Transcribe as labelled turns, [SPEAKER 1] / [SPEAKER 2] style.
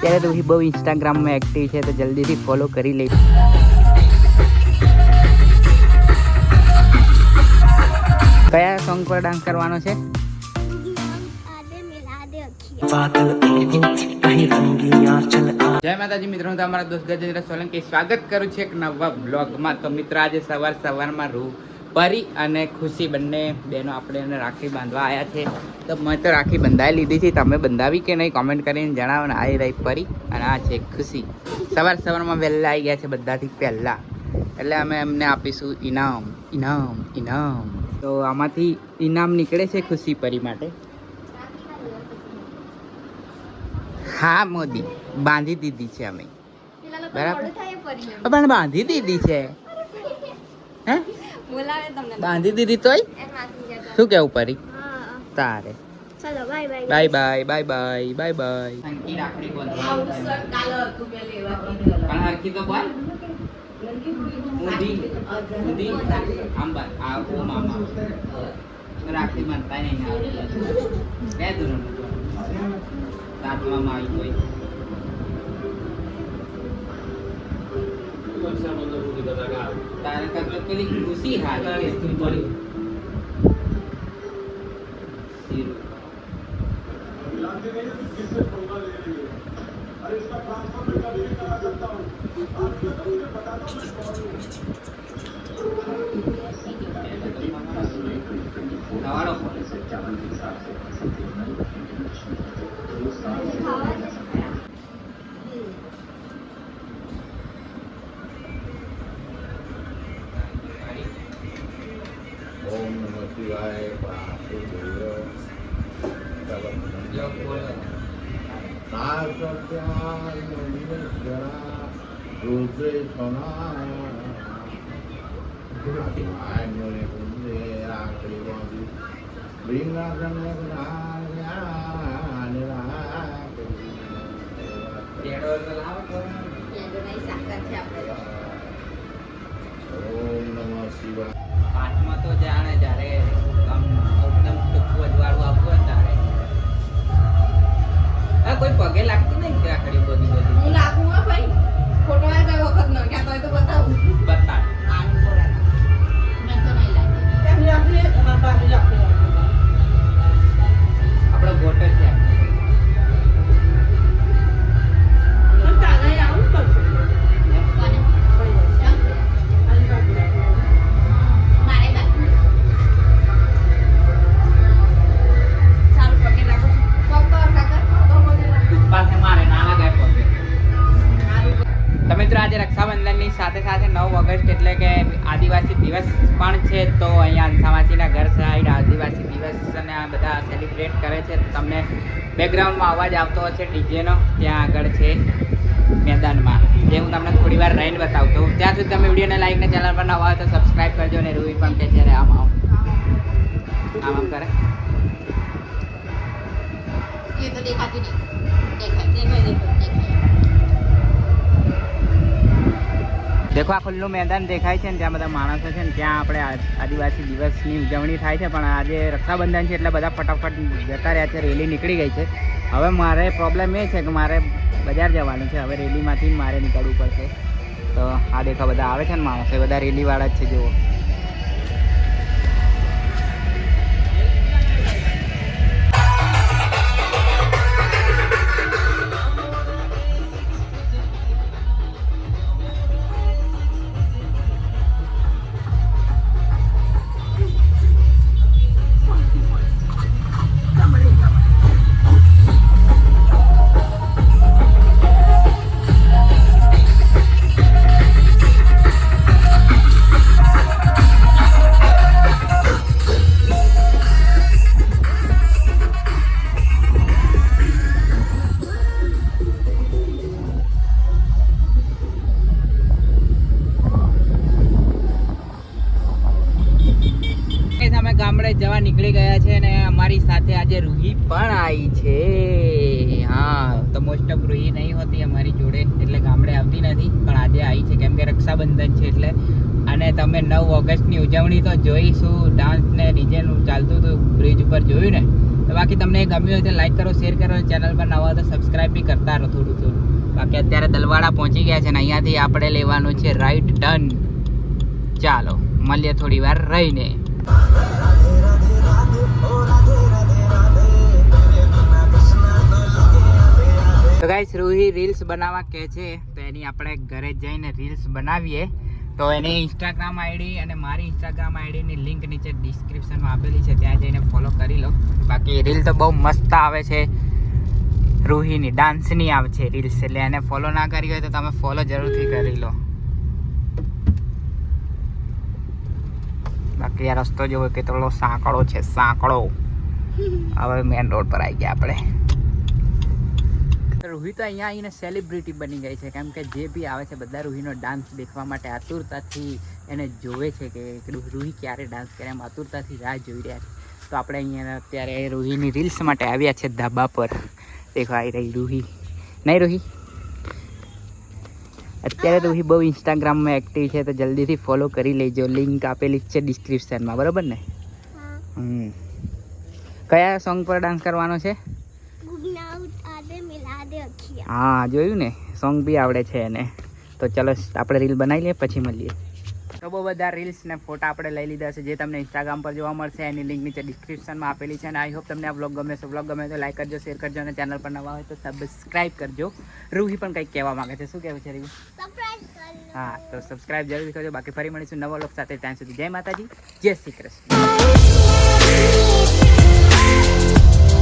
[SPEAKER 1] અત્યારે તો બહુ ઇન્સ્ટાગ્રામમાં એક્ટિવ છે, તો જલ્દીથી ફોલો કરી લે. કયા સોંગ પર ડાન્સ કરવાનો છે? જય માતાજી મિત્રો, હું તમારા દોસ્ત ગજેન્દ્ર સોલંકી સ્વાગત કરું છું એક નવા બ્લોગમાં. તો મિત્રો આજે સવારમાં પરી અને ખુશી બંને બહેનો આપણે રાખડી બાંધવા આવ્યા છે. તો મેં તો રાખડી બંધાવી લીધી છે, તમે બંધાવી કે નહીં કોમેન્ટ કરીને જણાવો ને. આ રહી પરી અને આ છે ખુશી. સવારમાં વહેલા આવી ગયા છે બધાથી પહેલાં, એટલે અમે એમને આપીશું ઇનામ. તો આમાંથી ઇનામ નીકળે છે ખુશી પરી માટે. હા મોદી બાંધી દીધી છે અમે, બરાબર પણ બાંધી દીધી છે. હે બાંધી દીધી તોય શું કેવું પરી તારે? Bye bye bye bye bye bye. રાખડી બાંધતા નહીં તાજવામાં આવી કોઈ તારે કદાચ પેલી ખુશી હારી
[SPEAKER 2] ओम नमः शिवाय
[SPEAKER 1] હાથમાં તો જાણે જ્યારે આમ એકદમ ચોખ્ખું અજવાળું આપવું હોય ત્યારે કોઈ પગે લાગતી નહીં રાખડી બધી
[SPEAKER 3] હું લાગુ હો ભાઈ, ફોટો આ કઈ વખત ન ક્યાં તો બતાવું
[SPEAKER 1] બતા
[SPEAKER 3] આનું બોરા મેં તો નહીં લાગે આપણે હા બાજુ આપણે
[SPEAKER 1] આપણો ગોટો છે.
[SPEAKER 3] પણ કાલે આવું પડશે કોને મારે બાકી ચાલ પગે લાગો પગ કાકા તો પગે લાગો
[SPEAKER 1] પાસે મારે ના લગાય પગે. તો મિત્રો આજે રક્ષાબંધનની સાથે 9 ઓગસ્ટ એટલે કે આદિવાસી દિવસ પણ છે. તો અહીંયા અંસામાસીના ઘર સાઈડ આદિવાસી દિવસ અને આ બધા સેલિબ્રેટ કરે છે. તો તમને બેકગ્રાઉન્ડમાં અવાજ આવતો હશે ડીજેનો, ત્યાં આગળ છે મેદાનમાં, જે હું તમને થોડી વાર રહીને બતાવતો. ત્યાં સુધી તમે વિડીયોને લાઈક ને ચેનલ પર નવા હોય તો સબસ્ક્રાઈબ કરજો. ને રૂહી પણ કે છે આમ કરે
[SPEAKER 3] ये तो देखाती नहीं देखाई
[SPEAKER 1] દેખો આ ખુલ્લું મેદાન દેખાય છે ને ત્યાં બધા માણસો છે ને ત્યાં આપણે આદિવાસી દિવસની ઉજવણી થાય છે. પણ આજે રક્ષાબંધન છે એટલે બધા ફટાફટ જતા રહ્યા છે, રેલી નીકળી ગઈ છે. હવે મારે પ્રોબ્લેમ એ છે કે મારે બજાર જવાનું છે. હવે રેલીમાંથી મારે નીકળવું પડશે. તો આ દેખો બધા આવે છે ને માણસો, એ બધા રેલીવાળા જ છે. જુઓ ગામડે જવા નીકળી ગયા છે અને અમારી સાથે આજે રૂહી પણ આવી છે. હા, તો મોસ્ટ ઓફ રૂહી નહીં હોતી અમારી જોડે, એટલે ગામડે આવતી નથી, પણ આજે આવી છે કેમ કે રક્ષાબંધન છે એટલે. અને તમે 9 ઓગસ્ટની ઉજવણી તો જોઈશું, ડાન્સ ને ડીજેનું ચાલતું હતું બ્રિજ ઉપર જોયું ને, તો બાકી તમને ગમ્યું હોય તો લાઈક કરો, શેર કરો, ચેનલ પર નવા હોય તો સબસ્ક્રાઈબ બી કરતા રહો થોડું થોડું. બાકી અત્યારે દલવાડા પહોંચી ગયા છે ને અહીંયાથી આપણે લેવાનું છે રાઈટ ટર્ન. ચાલો મળીએ થોડી વાર રહીને. તો ગાઈસ રૂહી રીલ્સ બનાવવા કહે છે તો એની આપણે ઘરે જઈને રીલ્સ બનાવીએ. તો એની ઇન્સ્ટાગ્રામ આઈડી અને મારી ઇન્સ્ટાગ્રામ આઈડીની લિંક નીચે ડિસ્ક્રિપ્શનમાં આપેલી છે, ત્યાં જઈને ફોલો કરી લો. બાકી રીલ તો બહુ મસ્ત આવે છે રૂહીની, ડાન્સની આવે છે રીલ્સ, એટલે એને ફોલો ના કરી હોય તો તમે ફોલો જરૂરથી કરી લો. બાકી આ રસ્તો જોવો કેટલો સાંકડો છે, સાંકડો. હવે મેન રોડ પર આવી ગયા આપણે. રૂહી તો અહીંયા આવીને સેલિબ્રિટી બની ગઈ છે, કેમ કે જે બી આવે છે બધા રૂહીનો ડાન્સ દેખવા માટે આતુરતાથી એને જોવે છે કે રૂહી ક્યારે ડાન્સ કરે, એમ આતુરતાથી રાહ જોઈ રહ્યા છે. તો આપણે અહીંયા અત્યારે રૂહીની રીલ્સ માટે આવ્યા છે ધાબા પર. દેખો આવી રહી રૂહી, નહીં રૂહી? અત્યારે રૂહી બહુ ઇન્સ્ટાગ્રામમાં એક્ટિવ છે, તો જલ્દીથી ફોલો કરી લેજો, લિંક આપેલી છે ડિસ્ક્રિપ્શનમાં, બરાબર ને? કયા સોંગ પર ડાન્સ કરવાનો છે? હા જોયું ને, સોંગ બી આવડે છે એને. તો ચલો આપણે રીલ બનાવી લઈએ, પછી મળીએ. તો બહુ બધા રીલ્સ ને ફોટા આપણે લઈ લીધા છે, જે તમને ઇન્સ્ટાગ્રામ પર જોવા મળશે. એની લિંક નીચે ડિસ્ક્રિપ્શનમાં આપેલી છે. અને આઈ હોપ તમને આ વ્લોગ ગમે છે. વ્લોગ ગમે તો લાઈક કરજો, શેર કરજો, અને ચેનલ પર નવા હોય તો સબસ્ક્રાઈબ કરજો. રૂહી પણ કંઈક કહેવા માંગે છે, શું કહેવું છે રૂહી? હા તો સબસ્ક્રાઈબ જરૂરથી કરજો. બાકી ફરી મળીશું નવા વ્લોગ સાથે. ત્યાં સુધી જય માતાજી, જય શ્રી કૃષ્ણ.